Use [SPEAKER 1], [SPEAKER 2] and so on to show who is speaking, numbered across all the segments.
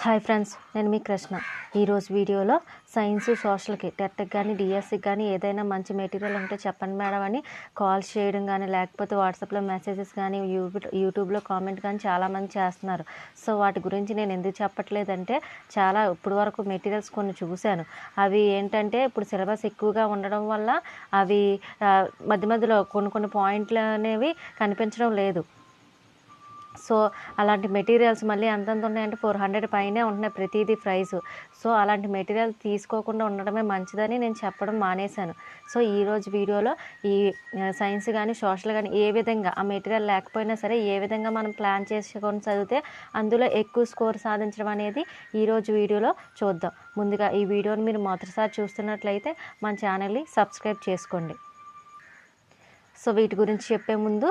[SPEAKER 1] Hi friends, నేను మీ కృష్ణ. ఈరోజు వీడియోలో సైన్స్ సోషల్కి టెట్కి కానీ డిఎస్సికి కానీ ఏదైనా మంచి మెటీరియల్ ఉంటే చెప్పండి మేడం అని కాల్స్ చేయడం కానీ లేకపోతే వాట్సాప్లో మెసేజెస్ కానీ యూట్యూబ్లో కామెంట్ కానీ చాలామంది చేస్తున్నారు. సో వాటి గురించి నేను ఎందుకు చెప్పట్లేదంటే ఇప్పుడు వరకు మెటీరియల్స్ కొన్ని చూశాను. అవి ఏంటంటే ఇప్పుడు సిలబస్ ఎక్కువగా ఉండడం వల్ల అవి మధ్య మధ్యలో కొన్ని పాయింట్లు అనేవి కనిపించడం లేదు. సో అలాంటి మెటీరియల్స్ మళ్ళీ ఎంతెంత ఉన్నాయంటే 400 పైనే ఉంటున్నాయి ప్రతిదీ ప్రైస్. సో అలాంటి మెటీరియల్ తీసుకోకుండా ఉండడమే మంచిదని నేను చెప్పడం మానేశాను. సో ఈరోజు వీడియోలో ఈ సైన్స్ కానీ సోషల్ కానీ ఏ విధంగా ఆ మెటీరియల్ లేకపోయినా సరే ఏ విధంగా మనం ప్లాన్ చేసుకొని చదివితే అందులో ఎక్కువ స్కోర్ సాధించడం అనేది ఈరోజు వీడియోలో చూద్దాం. ముందుగా ఈ వీడియోని మీరు మొదటిసారి చూస్తున్నట్లయితే మన ఛానల్ని సబ్స్క్రైబ్ చేసుకోండి. సో వీటి గురించి చెప్పే ముందు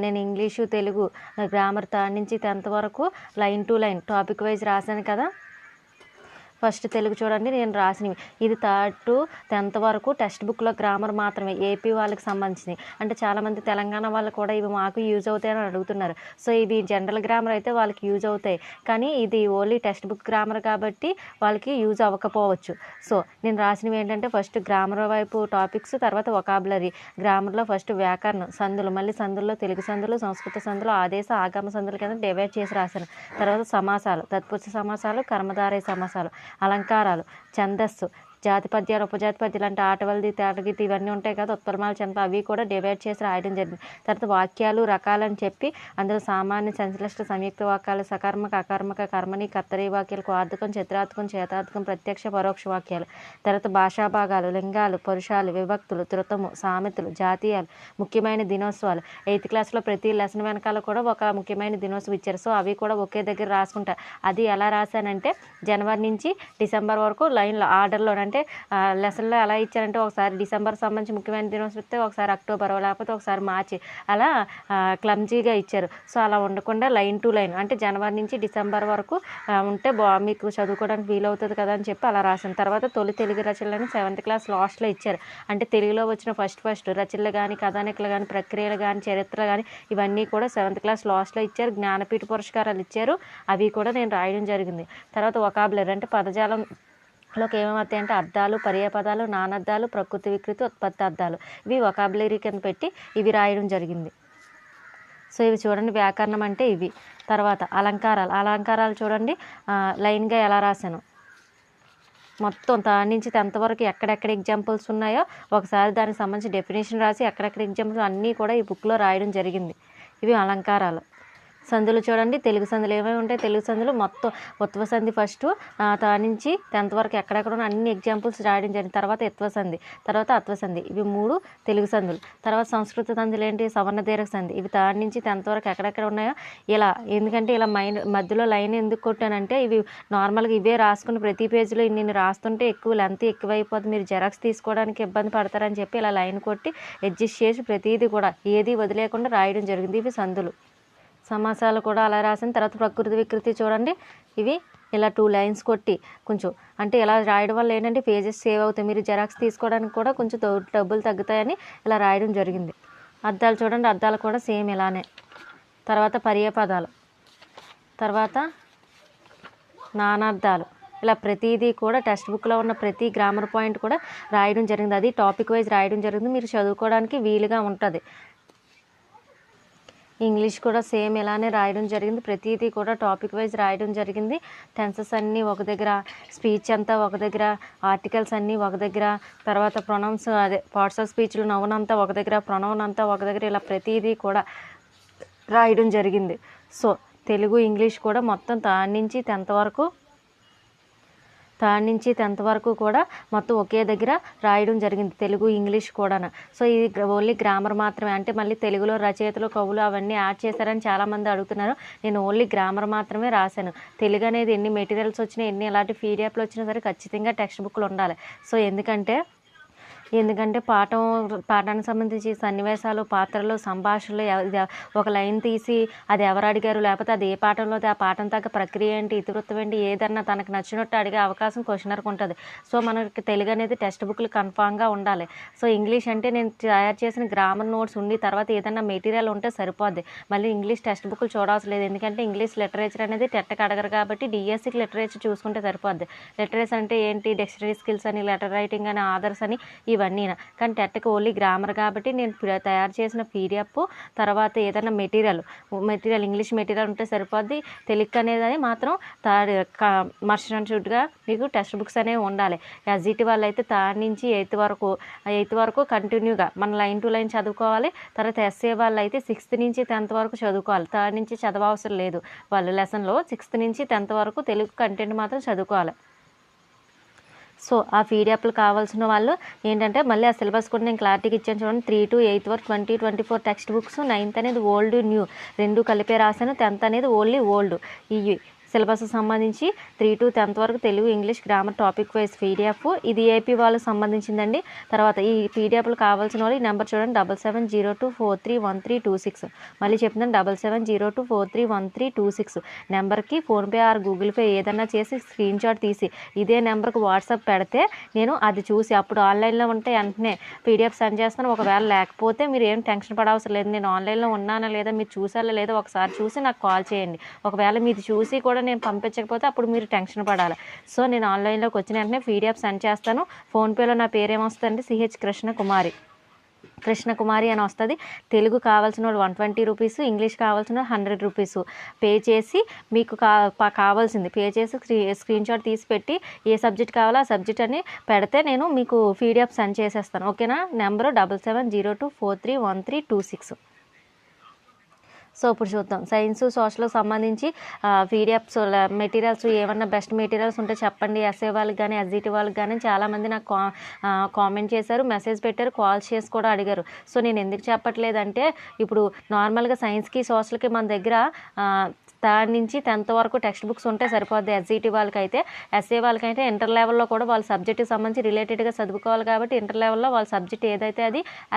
[SPEAKER 1] నేను ఇంగ్లీషు తెలుగు గ్రామర్ థర్డ్ నుంచి 10th వరకు line to line topic wise రాశాను కదా. ఫస్ట్ తెలుగు చూడండి, నేను రాసినవి ఇది 3rd to 10th వరకు టెక్స్ట్ బుక్లో గ్రామర్ మాత్రమే, ఏపీ వాళ్ళకి సంబంధించినవి. అంటే చాలామంది తెలంగాణ వాళ్ళు కూడా ఇవి మాకు యూజ్ అవుతాయని అడుగుతున్నారు. సో ఇవి జనరల్ గ్రామర్ అయితే వాళ్ళకి యూజ్ అవుతాయి, కానీ ఇది ఓన్లీ టెక్స్ట్ బుక్ గ్రామర్ కాబట్టి వాళ్ళకి యూజ్ అవ్వకపోవచ్చు. సో నేను రాసినవి ఏంటంటే ఫస్ట్ గ్రామర్ వైపు టాపిక్స్, తర్వాత వొకాబులరీ. గ్రామర్లో ఫస్ట్ వ్యాకరణం, సందులు, మళ్ళీ సందుల్లో తెలుగు సందులు, సంస్కృత సందులు, ఆదేశ ఆగమ సందుల కింద డివైడ్ చేసి రాశాను. తర్వాత సమాసాలు, తత్పురుష సమాసాలు, కర్మధారయ సమాసాలు, అలంకారాలు, ఛందస్సు, జాతిపద్యాలు, ఉపజాతిపద్యాలు అంటే ఆటవల్ది తేటగీతి ఇవన్నీ ఉంటాయి కదా, ఉత్పలమాల చంప, అవి కూడా డివైడ్ చేసి రాయడం జరిగింది. తర్వాత వాక్యాలు రకాలని చెప్పి అందులో సామాన్య, సంశ్లిష్ట, సంయుక్త వాక్యాలు, సకర్మక, అకర్మక, కర్మని, కర్తరీ వాక్యాలు, కార్ధకం, చతురార్థకం, చేతార్థకం, ప్రత్యక్ష పరోక్ష వాక్యాలు. తర్వాత భాషాభాగాలు, లింగాలు, పురుషాలు, విభక్తులు, ధృతము, సామెతలు, జాతీయాలు, ముఖ్యమైన దినోత్సవాలు. 8th క్లాస్లో ప్రతి లెసన్ వెనకాల కూడా ఒక ముఖ్యమైన దినోత్సవం ఇచ్చారు. సో అవి కూడా ఒకే దగ్గర రాసుకుంటారు. అది ఎలా రాశానంటే జనవరి నుంచి డిసెంబర్ వరకు లైన్లో ఆర్డర్లో, అంటే లెసన్లో ఎలా ఇచ్చారంటే ఒకసారి డిసెంబర్ సంబంధించి ముఖ్యమైన దినోత్సవం ఇస్తే ఒకసారి అక్టోబర్, లేకపోతే ఒకసారి మార్చి, అలా క్లమ్జీగా ఇచ్చారు. సో అలా ఉండకుండా లైన్ టు లైన్ అంటే జనవరి నుంచి డిసెంబర్ వరకు ఉంటే మీకు చదువుకోవడానికి వీలవుతుంది కదా అని చెప్పి అలా రాశాను. తర్వాత తొలి తెలుగు రచనలను 7th క్లాస్ లాస్ట్లో ఇచ్చారు. అంటే తెలుగులో వచ్చిన ఫస్ట్ రచనలు కానీ, కథానికలు కానీ, ప్రక్రియలు కానీ, చరిత్ర కానీ ఇవన్నీ కూడా 7th క్లాస్ లాస్ట్లో ఇచ్చారు. జ్ఞానపీఠ పురస్కారాలు ఇచ్చారు, అవి కూడా నేను రాయడం జరిగింది. తర్వాత వొకాబులరీ అంటే పదజాలం లోకి ఏమవుతాయి అంటే అర్థాలు, పర్యాపదాలు, నానర్థాలు, ప్రకృతి వికృతి, ఉత్పత్తి అర్థాలు, ఇవి వొకాబులరీ కింద పెట్టి ఇవి రాయడం జరిగింది. సో ఇవి చూడండి, వ్యాకరణం అంటే ఇవి. తర్వాత అలంకారాలు చూడండి, లైన్గా ఎలా రాశాను. మొత్తం 3rd నుంచి 10th వరకు ఎక్కడెక్కడ ఎగ్జాంపుల్స్ ఉన్నాయో ఒకసారి దానికి సంబంధించి డెఫినేషన్ రాసి ఎక్కడెక్కడ ఎగ్జాంపుల్స్ అన్నీ కూడా ఈ బుక్లో రాయడం జరిగింది. ఇవి అలంకారాలు. సందులు చూడండి, తెలుగు సందులు ఏమేమి ఉంటాయి, తెలుగు సందులు మొత్తం ఉత్వ సంధి ఫస్ట్ 3rd నుంచి 10th వరకు ఎక్కడెక్కడ ఉన్న అన్ని ఎగ్జాంపుల్స్ రాయడం జరిగింది. తర్వాత ఎత్వ సంధి, తర్వాత అత్వ సంధి, ఇవి 3 తెలుగు సందులు. తర్వాత సంస్కృత సంధులు ఏంటి, సవర్ణ దీర్ఘ సంధి, ఇవి 3rd నుంచి 10th వరకు ఎక్కడెక్కడ ఉన్నాయో ఇలా. ఎందుకంటే ఇలా మధ్యలో లైన్ ఎందుకు కొట్టానంటే ఇవి నార్మల్గా ఇవే రాసుకుని ప్రతి పేజీలో ఇన్ని రాస్తుంటే ఎక్కువ లెంత్ ఎక్కువైపోతుంది, మీరు జెరాక్స్ తీసుకోవడానికి ఇబ్బంది పడతారని చెప్పి ఇలా లైన్ కొట్టి అడ్జస్ట్ చేసి ప్రతిదీ కూడా ఏది వదిలేకుండా రాయడం జరిగింది. ఇవి సందులు. సమాసాలు కూడా అలా రాసిన. తర్వాత ప్రకృతి వికృతి చూడండి, ఇవి ఇలా 2 లైన్స్ కొట్టి కొంచెం అంటే ఇలా రాయడం వల్ల ఏంటంటే పేజెస్ సేవ్ అవుతాయి, మీరు జెరాక్స్ తీసుకోవడానికి కూడా కొంచెం డబ్బులు తగ్గుతాయని ఇలా రాయడం జరిగింది. అర్థాలు చూడండి, అర్థాలు కూడా సేమ్ ఇలానే. తర్వాత పర్యాపదాలు, తర్వాత నానార్థాలు, ఇలా ప్రతిదీ కూడా టెక్స్ట్ బుక్లో ఉన్న ప్రతి గ్రామర్ పాయింట్ కూడా రాయడం జరిగింది. అది టాపిక్ వైజ్ రాయడం జరిగింది, మీరు చదువుకోవడానికి వీలుగా ఉంటుంది. ఇంగ్లీష్ కూడా సేమ్ ఇలానే రాయడం జరిగింది, ప్రతిదీ కూడా టాపిక్ వైజ్ రాయడం జరిగింది. టెన్సెస్ అన్నీ ఒక దగ్గర, స్పీచ్ అంతా ఒక దగ్గర, ఆర్టికల్స్ అన్నీ ఒక దగ్గర, తర్వాత ప్రొనౌన్స్ అదే పార్ట్స్ ఆఫ్ స్పీచ్లు నౌన్ అంతా ఒక దగ్గర, ప్రొనౌన్ అంతా ఒక దగ్గర, ఇలా ప్రతిదీ కూడా రాయడం జరిగింది. సో తెలుగు ఇంగ్లీష్ కూడా మొత్తం 3rd నుంచి 10th వరకు కూడా మొత్తం ఒకే దగ్గర రాయడం జరిగింది, తెలుగు ఇంగ్లీష్ కూడా. సో ఇది ఓన్లీ గ్రామర్ మాత్రమే. అంటే మళ్ళీ తెలుగులో రచయితలు, కవులు అవన్నీ యాడ్ చేశారని చాలామంది అడుగుతున్నారు. నేను ఓన్లీ గ్రామర్ మాత్రమే రాశాను. తెలుగు అనేది ఎన్ని మెటీరియల్స్ వచ్చినా, ఎన్ని ఎలాంటి పీడిఎఫ్లు వచ్చినా సరే ఖచ్చితంగా టెక్స్ట్ బుక్లు ఉండాలి. సో ఎందుకంటే ఎందుకంటే పాఠానికి సంబంధించి సన్నివేశాలు, పాత్రలు, సంభాషణలు ఒక లైన్ తీసి అది ఎవరు అడిగారు, లేకపోతే అది ఏ పాఠంలో ఆ పాఠం తగ్గ ప్రక్రియ ఏంటి, ఇతివృత్తం ఏంటి, ఏదన్నా తనకు నచ్చినట్టు అడిగే అవకాశం క్వశ్చనర్కి ఉంటుంది. సో మనకి తెలుగు అనేది టెక్స్ట్ బుక్లు కన్ఫామ్గా ఉండాలి. సో ఇంగ్లీష్ అంటే నేను తయారు చేసిన గ్రామర్ నోట్స్ ఉండి తర్వాత ఏదైనా మెటీరియల్ ఉంటే సరిపోద్ది. మళ్ళీ ఇంగ్లీష్ టెక్స్ట్ బుక్లు చూడవసరం లేదు. ఎందుకంటే ఇంగ్లీష్ లిటరేచర్ అనేది టెట్కి అడగరు కాబట్టి డిఎస్సికి లిటరేచర్ చూసుకుంటే సరిపోద్ది. లిటరేచర్ అంటే ఏంటి, డిక్షనరీ స్కిల్స్ అని, లెటర్ రైటింగ్ అని, ఆదర్స్ అని ఇవన్నీ. కానీ టెట్కి ఓన్లీ గ్రామర్ కాబట్టి నేను తయారు చేసిన పీడిఎఫ్ తర్వాత ఏదైనా మెటీరియల్ ఇంగ్లీష్ మెటీరియల్ ఉంటే సరిపోద్ది. తెలుగు అనేది మాత్రం మస్ట్ అండ్ షుడ్గా మీకు టెక్స్ట్ బుక్స్ అనేవి ఉండాలి. ఎస్జిటి వాళ్ళు అయితే థర్డ్ నుంచి ఎయిత్ వరకు కంటిన్యూగా మన లైన్ టు లైన్ చదువుకోవాలి. తర్వాత ఎస్ఏ వాళ్ళు అయితే 6th నుంచి 10th వరకు చదువుకోవాలి. థర్డ్ నుంచి చదవవసరం లేదు. వాళ్ళు లెసన్లో 6th నుంచి 10th వరకు తెలుగు కంటెంట్ మాత్రం చదువుకోవాలి. సో ఆ పీడిఎఫ్లు కావాల్సిన వాళ్ళు ఏంటంటే మళ్ళీ ఆ సిలబస్ కూడా నేను క్లారిటీగా ఇచ్చాను చూడండి. 3 to 8 వరకు 20-24 టెక్స్ట్ బుక్స్, 9th అనేది ఓల్డ్ న్యూ 2 కలిపే రాశాను. 10th అనేది ఓన్లీ ఓల్డ్. ఈ సిలబస్ సంబంధించి 3 to 10th వరకు Telugu, English, grammar topic wise PDF. ఇది ఏపీ వాళ్ళకి సంబంధించిందండి. తర్వాత ఈ పీడిఎఫ్లు కావాల్సిన వాళ్ళు ఈ నెంబర్ చూడండి 7702431326. మళ్ళీ చెప్తున్నాను 7702431326 నెంబర్కి ఫోన్పే ఆర్ గూగుల్ పే ఏదన్నా చేసి స్క్రీన్ షాట్ తీసి ఇదే నెంబర్కి వాట్సాప్ పెడితే నేను అది చూసి అప్పుడు ఆన్లైన్లో ఉంటే వెంటనే పీడిఎఫ్ సెండ్ చేస్తాను. ఒకవేళ లేకపోతే మీరు ఏం టెన్షన్ పడవసరం లేదు. నేను ఆన్లైన్లో ఉన్నానా లేదా, మీరు చూసారా లేదా ఒకసారి చూసి నాకు కాల్ చేయండి. ఒకవేళ మీరు చూసి కూడా నేను పంపించకపోతే అప్పుడు మీరు టెన్షన్ పడాలి. సో నేను ఆన్లైన్లోకి వచ్చిన వెంటనే పీడిఎఫ్ సెండ్ చేస్తాను. ఫోన్పేలో నా పేరు ఏమొస్తుందండి, CH కృష్ణకుమారి అని వస్తుంది. తెలుగు కావాల్సిన వాళ్ళు 120 రూపీస్, ఇంగ్లీష్ కావాల్సిన 100 రూపీస్ పే చేసి మీకు కావాల్సింది పే చేసి స్క్రీన్ షాట్ తీసి పెట్టి ఏ సబ్జెక్ట్ కావాలో ఆ సబ్జెక్ట్ అని పెడితే నేను మీకు పీడిఎఫ్ సెండ్ చేసేస్తాను. ఓకేనా. నెంబరు 7702431326. సో ఇప్పుడు చూద్దాం సైన్స్ సోషల్కి సంబంధించి పీడిఎఫ్స్ మెటీరియల్స్ ఏమన్నా బెస్ట్ మెటీరియల్స్ ఉంటే చెప్పండి. ఎస్ఏ వాళ్ళకి కానీ ఎస్జిటి వాళ్ళకి కానీ చాలామంది నాకు కామెంట్ చేశారు, మెసేజ్ పెట్టారు, కాల్స్ చేసి కూడా అడిగారు. సో నేను ఎందుకు చెప్పట్లేదంటే ఇప్పుడు నార్మల్గా సైన్స్కి సోషల్కి మన దగ్గర థర్డ్ నుంచి 10th వరకు టెక్స్ట్ బుక్స్ ఉంటే సరిపోద్ది. ఎస్జిటి వాళ్ళకైతే, ఎస్ఏ వాళ్ళకైతే ఇంటర్ లెవెల్లో కూడా వాళ్ళ సబ్జెక్ట్కి సంబంధించి రిలేటెడ్గా చదువుకోవాలి కాబట్టి ఇంటర్ లెవెల్లో వాళ్ళ సబ్జెక్ట్ ఏదైతే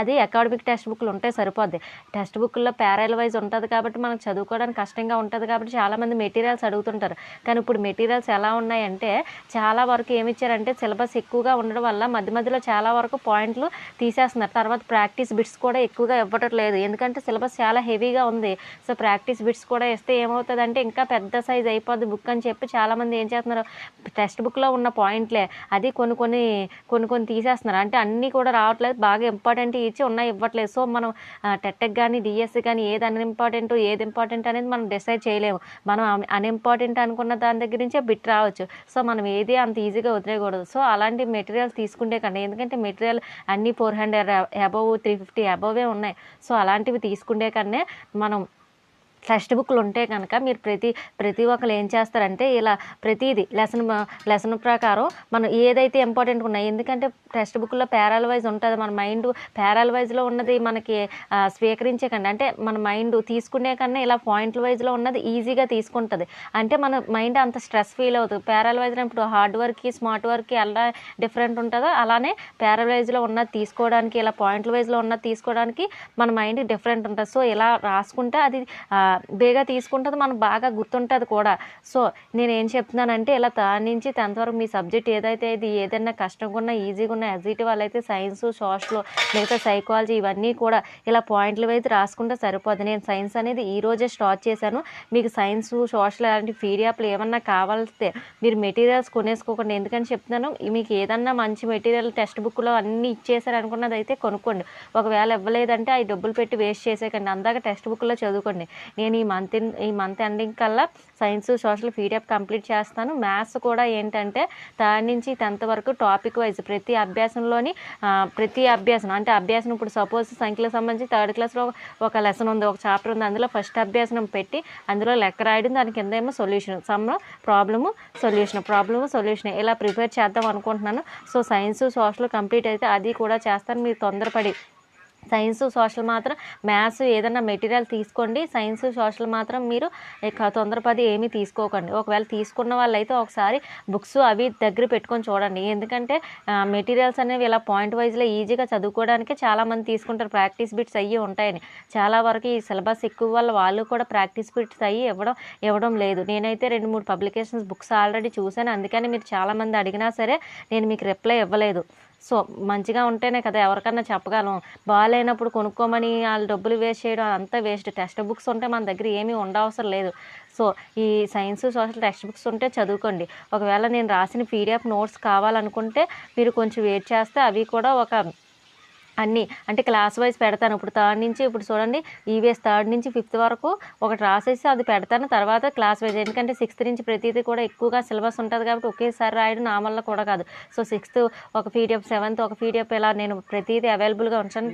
[SPEAKER 1] అది అకాడమిక్ టెక్స్ట్ బుక్లు ఉంటే సరిపోద్ది. టెక్స్ట్ బుక్లో ప్యారల్ వైజ్ ఉంటుంది కాబట్టి మనకు చదువుకోవడానికి కష్టంగా ఉంటుంది కాబట్టి చాలామంది మెటీరియల్స్ అడుగుతుంటారు. కానీ ఇప్పుడు మెటీరియల్స్ ఎలా ఉన్నాయంటే చాలా వరకు ఏమి ఇచ్చారంటే సిలబస్ ఎక్కువగా ఉండడం వల్ల మధ్య మధ్యలో చాలా వరకు పాయింట్లు తీసేస్తున్నారు. తర్వాత ప్రాక్టీస్ బిట్స్ కూడా ఎక్కువగా ఇవ్వట్లేదు. ఎందుకంటే సిలబస్ చాలా హెవీగా ఉంది. సో ప్రాక్టీస్ బిట్స్ కూడా ఇస్తే ఏమవుతుంది అంటే ఇంకా పెద్ద సైజ్ అయిపోద్ది బుక్ అని చెప్పి చాలామంది ఏం చేస్తున్నారు, టెక్స్ట్ బుక్లో ఉన్న పాయింట్లే అది కొన్ని తీసేస్తున్నారు. అంటే అన్నీ కూడా రావట్లేదు, బాగా ఇంపార్టెంట్ ఇచ్చి ఉన్నాయి ఇవ్వట్లేదు. సో మనం టెట్కి కానీ డిఎస్సి కానీ ఏది ఏది ఇంపార్టెంట్ అనేది మనం డిసైడ్ చేయలేము. మనం అన్ఇంపార్టెంట్ అనుకున్న దాని దగ్గర నుంచే బిట్ రావచ్చు. సో మనం ఏది అంత ఈజీగా వదిలేయకూడదు. సో అలాంటి మెటీరియల్స్ తీసుకుంటే కన్నా, ఎందుకంటే మెటీరియల్ అన్నీ 400 అబవ్ 350 అబవే ఉన్నాయి. సో అలాంటివి తీసుకుంటే కన్నా మనం టెక్స్ట్ బుక్లు ఉంటే కనుక మీరు ప్రతి ఒక్కరు ఏం చేస్తారంటే ఇలా ప్రతిదీ లెసన్ ప్రకారం మనం ఏదైతే ఇంపార్టెంట్ ఉన్నాయి. ఎందుకంటే టెక్స్ట్ బుక్లో ప్యారల్ వైజ్ ఉంటుంది. మన మైండ్ ప్యారల్ వైజ్లో ఉన్నది మనకి స్వీకరించే కన్నా, అంటే మన మైండ్ తీసుకునే కన్నా ఇలా పాయింట్ల వైజ్లో ఉన్నది ఈజీగా తీసుకుంటుంది. అంటే మన మైండ్ అంత స్ట్రెస్ ఫీల్ అవుతుంది. ప్యారల్ వైజ్లో ఇప్పుడు హార్డ్ వర్క్కి స్మార్ట్ వర్క్కి ఎలా డిఫరెంట్ ఉంటుందో అలానే ప్యారల్ వైజ్లో ఉన్నది తీసుకోవడానికి, ఇలా పాయింట్ల వైజ్లో ఉన్నది తీసుకోవడానికి మన మైండ్ డిఫరెంట్ ఉంటుంది. సో ఇలా రాసుకుంటే అది బేగా తీసుకుంటుంది, మనకు బాగా గుర్తుంటుంది కూడా. సో నేను ఏం చెప్తున్నానంటే ఇలా థర్డ్ నుంచి 10th వరకు మీ సబ్జెక్ట్ ఏదైతే ఇది ఏదైనా కష్టంగా ఉన్నా ఈజీగా ఉన్న ఎస్జిటి వాళ్ళైతే సైన్స్ సోషల్ మిగతా సైకాలజీ ఇవన్నీ కూడా ఇలా పాయింట్లు వైపు రాసుకుంటే సరిపోదు. నేను సైన్స్ అనేది ఈరోజే స్టార్ట్ చేశాను. మీకు సైన్స్ సోషల్ అలాంటి పీడిఎఫ్లు ఏమన్నా కావాలితే మీరు మెటీరియల్స్ కొనేసుకోకండి. ఎందుకని చెప్తున్నాను, మీకు ఏదన్నా మంచి మెటీరియల్ టెక్స్ట్ బుక్లో అన్నీ ఇచ్చేసారు అనుకున్నది అయితే కొనుక్కోండి. ఒకవేళ ఇవ్వలేదంటే అవి డబ్బులు పెట్టి వేస్ట్ చేసేకండి. అందాక టెక్స్ట్ బుక్లో చదువుకోండి. నేను ఈ మంత్ ఎండింగ్ కల్లా సైన్స్ సోషల్ పీడిఎఫ్ కంప్లీట్ చేస్తాను. మ్యాథ్స్ కూడా ఏంటంటే థర్డ్ నుంచి 10th వరకు టాపిక్ వైజ్ ప్రతి అభ్యాసం అంటే అభ్యాసం ఇప్పుడు సపోజ్ సంఖ్యలకు సంబంధించి 3rd క్లాస్లో ఒక లెసన్ ఉంది, ఒక చాప్టర్ ఉంది. అందులో ఫస్ట్ అభ్యాసం పెట్టి అందులో లెక్క రాయడం, దాని కింద ఏమో సొల్యూషన్, ప్రాబ్లము సొల్యూషన్ ఇలా ప్రిపేర్ చేద్దాం అనుకుంటున్నాను. సో సైన్స్ సోషల్ కంప్లీట్ అయితే అది కూడా చేస్తాను. మీరు తొందరపడి సైన్స్ సోషల్ మాత్రం మ్యాథ్స్ ఏదైనా మెటీరియల్ తీసుకోండి. సైన్స్ సోషల్ మాత్రం మీరు తొందరపడి ఏమీ తీసుకోకండి. ఒకవేళ తీసుకున్న వాళ్ళైతే ఒకసారి బుక్స్ అవి దగ్గర పెట్టుకొని చూడండి. ఎందుకంటే మెటీరియల్స్ అనేవి ఇలా పాయింట్ వైజ్లో ఈజీగా చదువుకోవడానికి చాలామంది తీసుకుంటారు, ప్రాక్టీస్ బిట్స్ అయ్యి ఉంటాయని. చాలా వరకు ఈ సిలబస్ ఎక్కువ వల్ల వాళ్ళు కూడా ప్రాక్టీస్ బిట్స్ అయ్యి ఇవ్వడం లేదు. నేనైతే 2-3 పబ్లికేషన్స్ బుక్స్ ఆల్రెడీ చూశాను. అందుకని మీరు చాలామంది అడిగినా సరే నేను మీకు రిప్లై ఇవ్వలేదు. సో మంచిగా ఉంటేనే కదా ఎవరికన్నా చెప్పగలం. బాగాలేనప్పుడు కొనుక్కోమని వాళ్ళు డబ్బులు వేస్ట్ చేయడం అంతా వేస్ట్. టెక్స్ట్ బుక్స్ ఉంటే మన దగ్గర ఏమీ ఉండవసరం లేదు. సో ఈ సైన్స్ సోషల్ టెక్స్ట్ బుక్స్ ఉంటే చదువుకోండి. ఒకవేళ నేను రాసిన పీడిఎఫ్ నోట్స్ కావాలనుకుంటే మీరు కొంచెం వెయిట్ చేస్తే అవి కూడా అన్నీ అంటే క్లాస్ వైజ్ పెడతాను. ఇప్పుడు థర్డ్ నుంచి ఇప్పుడు చూడండి ఈవీఎస్ 3rd నుంచి 5th వరకు ఒకటి రాసేసి అది పెడతాను. తర్వాత క్లాస్ వైజ్, ఎందుకంటే 6th నుంచి ప్రతిదీ కూడా ఎక్కువగా సిలబస్ ఉంటుంది కాబట్టి ఒకేసారి రాయడం నా వల్ల కూడా కాదు. సో 6th ఒక పీడిఎఫ్, 7th ఒక పీడిఎఫ్, ఇలా నేను ప్రతిదీ అవైలబుల్గా ఉంచాను.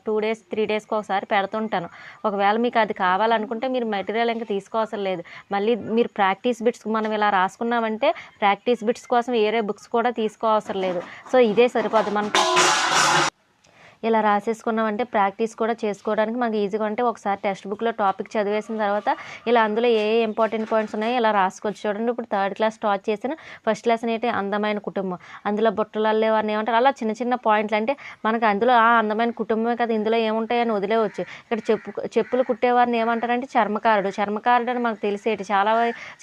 [SPEAKER 1] 2 days 3 daysకి ఒకసారి పెడుతుంటాను. ఒకవేళ మీకు అది కావాలనుకుంటే మీరు మెటీరియల్ ఇంకా తీసుకోవాల్సిన లేదు. మళ్ళీ మీరు ప్రాక్టీస్ బిట్స్ మనం ఇలా రాసుకున్నామంటే ప్రాక్టీస్ బిట్స్ కోసం వేరే బుక్స్ కూడా తీసుకోవాల్సిన లేదు. సో ఇదే సరిపోదు. మనకు ఇలా రాసేసుకున్నామంటే ప్రాక్టీస్ కూడా చేసుకోవడానికి మనకి ఈజీగా. అంటే ఒకసారి టెక్స్ట్ బుక్లో టాపిక్ చదివేసిన తర్వాత ఇలా అందులో ఏ ఇంపార్టెంట్ పాయింట్స్ ఉన్నాయో ఇలా రాసుకోవచ్చు. చూడండి ఇప్పుడు 3rd క్లాస్ స్టార్ట్ చేసిన ఫస్ట్ లెసన్ ఏంటి, అందమైన కుటుంబం. అందులో బుట్టలు అల్లేవారిని ఏమంటారు, అలా చిన్న చిన్న పాయింట్లు. అంటే మనకు అందులో అందమైన కుటుంబమే కదా, ఇందులో ఏముంటాయని వదిలేవచ్చు. ఇక్కడ చెప్పులు కుట్టేవారిని ఏమంటారంటే చర్మకారుడు. చర్మకారుడు అని మనకు తెలిసేటి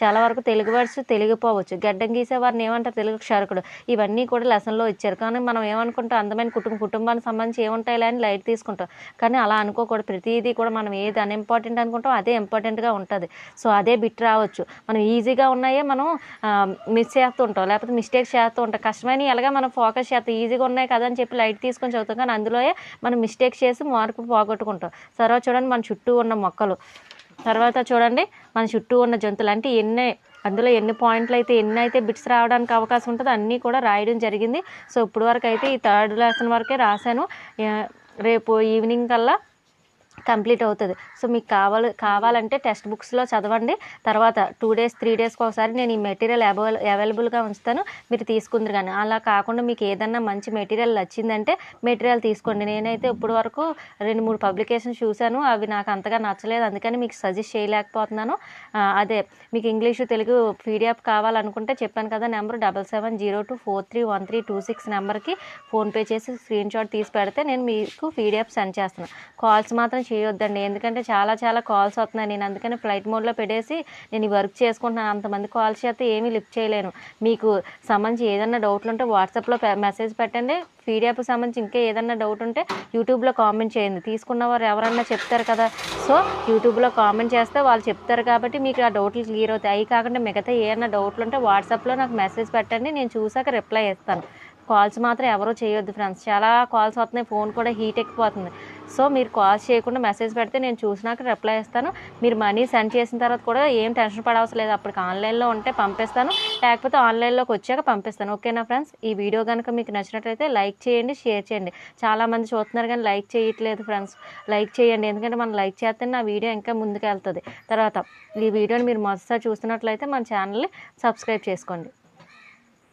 [SPEAKER 1] చాలా వరకు తెలుగు వర్డ్స్ తెలిగిపోవచ్చు. గడ్డం గీసేవారిని ఏమంటారు, తెలుగు క్షరకుడు. ఇవన్నీ కూడా లెసన్లో ఇచ్చారు. కానీ మనం ఏమనుకుంటాం, అందమైన కుటుంబానికి సంబంధించి ఏముంటాయిలే అని లైట్ తీసుకుంటాం. కానీ అలా అనుకోకూడదు. ప్రతిదీ కూడా మనం ఏది అన్ఇంపార్టెంట్ అనుకుంటాం అదే ఇంపార్టెంట్గా ఉంటుంది. సో అదే బిట్ రావచ్చు. మనం ఈజీగా ఉన్నాయే మనం మిస్ చేస్తూ ఉంటాం, లేకపోతే మిస్టేక్స్ చేస్తూ ఉంటాం. కష్టమైన ఎలాగా మనం ఫోకస్ చేస్తాం, ఈజీగా ఉన్నాయి కదా అని చెప్పి లైట్ తీసుకొని చదువుతాం. కానీ అందులోనే మనం మిస్టేక్స్ చేసి మార్కులు పోగొట్టుకుంటాం. తర్వాత చూడండి మన చుట్టూ ఉన్న మొక్కలు, తర్వాత చూడండి మన చుట్టూ ఉన్న జంతువులు. అంటే అందులో ఎన్ని పాయింట్లు అయితే ఎన్ని అయితే బిట్స్ రావడానికి అవకాశం ఉంటుందో అన్నీ కూడా రాయడం జరిగింది. సో ఇప్పుడు వరకు అయితే ఈ 3rd లెసన్ వరకే రాశాను. రేపు ఈవినింగ్ కల్లా కంప్లీట్ అవుతుంది. సో మీకు కావాలంటే టెక్స్ట్ బుక్స్లో చదవండి. తర్వాత 2 days 3 daysకి ఒకసారి నేను ఈ మెటీరియల్ అవైలబుల్గా ఉంచుతాను, మీరు తీసుకుందరు. కానీ అలా కాకుండా మీకు ఏదన్నా మంచి మెటీరియల్ నచ్చిందంటే మెటీరియల్ తీసుకోండి. నేనైతే ఇప్పుడు వరకు 2-3 పబ్లికేషన్స్ చూశాను, అవి నాకు అంతగా నచ్చలేదు. అందుకని మీకు సజెస్ట్ చేయలేకపోతున్నాను. అదే మీకు ఇంగ్లీషు తెలుగు పీడిఎఫ్ కావాలనుకుంటే చెప్పాను కదా, నెంబర్ 7702431326 నెంబర్కి ఫోన్పే చేసి స్క్రీన్ షాట్ తీసి పెడితే నేను మీకు పీడిఎఫ్ సెండ్ చేస్తాను. కాల్స్ మాత్రం చేయొద్దండి, ఎందుకంటే చాలా కాల్స్ వస్తున్నాయి. నేను అందుకని ఫ్లైట్ మోడ్లో పెట్టేసి నేను ఈ వర్క్ చేసుకుంటున్నాను. అంతమంది కాల్స్ చేస్తే ఏమీ లిఫ్ట్ చేయలేను. మీకు సంబంధించి ఏదైనా డౌట్లు ఉంటే వాట్సాప్లో మెసేజ్ పెట్టండి. పీడిఎఫ్ సంబంధించి ఇంకా ఏదైనా డౌట్ ఉంటే యూట్యూబ్లో కామెంట్ చేయండి. తీసుకున్నవారు ఎవరన్నా చెప్తారు కదా, సో యూట్యూబ్లో కామెంట్ చేస్తే వాళ్ళు చెప్తారు కాబట్టి మీకు ఆ డౌట్లు క్లియర్ అవుతాయి. అవి కాకుండా మిగతా ఏదైనా డౌట్లు ఉంటే వాట్సాప్లో నాకు మెసేజ్ పెట్టండి, నేను చూసాక రిప్లై ఇస్తాను. కాల్స్ మాత్రం ఎవరూ చేయొద్దు ఫ్రెండ్స్, చాలా కాల్స్ వస్తున్నాయి, ఫోన్ కూడా హీట్ ఎక్కిపోతుంది. సో మీరు కాల్స్ చేయకుండా మెసేజ్ పెడితే నేను చూసినాక రిప్లై ఇస్తాను. మీరు మనీ సెండ్ చేసిన తర్వాత కూడా ఏం టెన్షన్ పడవసరం లేదు. అప్పటికి ఆన్లైన్లో ఉంటే పంపిస్తాను, లేకపోతే ఆన్లైన్లోకి వచ్చాక పంపిస్తాను. ఓకేనా ఫ్రెండ్స్? ఈ వీడియో కనుక మీకు నచ్చినట్లయితే లైక్ చేయండి, షేర్ చేయండి. చాలామంది చూస్తున్నారు కానీ లైక్ చేయట్లేదు ఫ్రెండ్స్. లైక్ చేయండి, ఎందుకంటే మనం లైక్ చేస్తే నా వీడియో ఇంకా ముందుకు వెళ్తుంది. తర్వాత ఈ వీడియోని మీరు మొదటిసారి చూస్తున్నట్లయితే మన ఛానల్ని సబ్స్క్రైబ్ చేసుకోండి.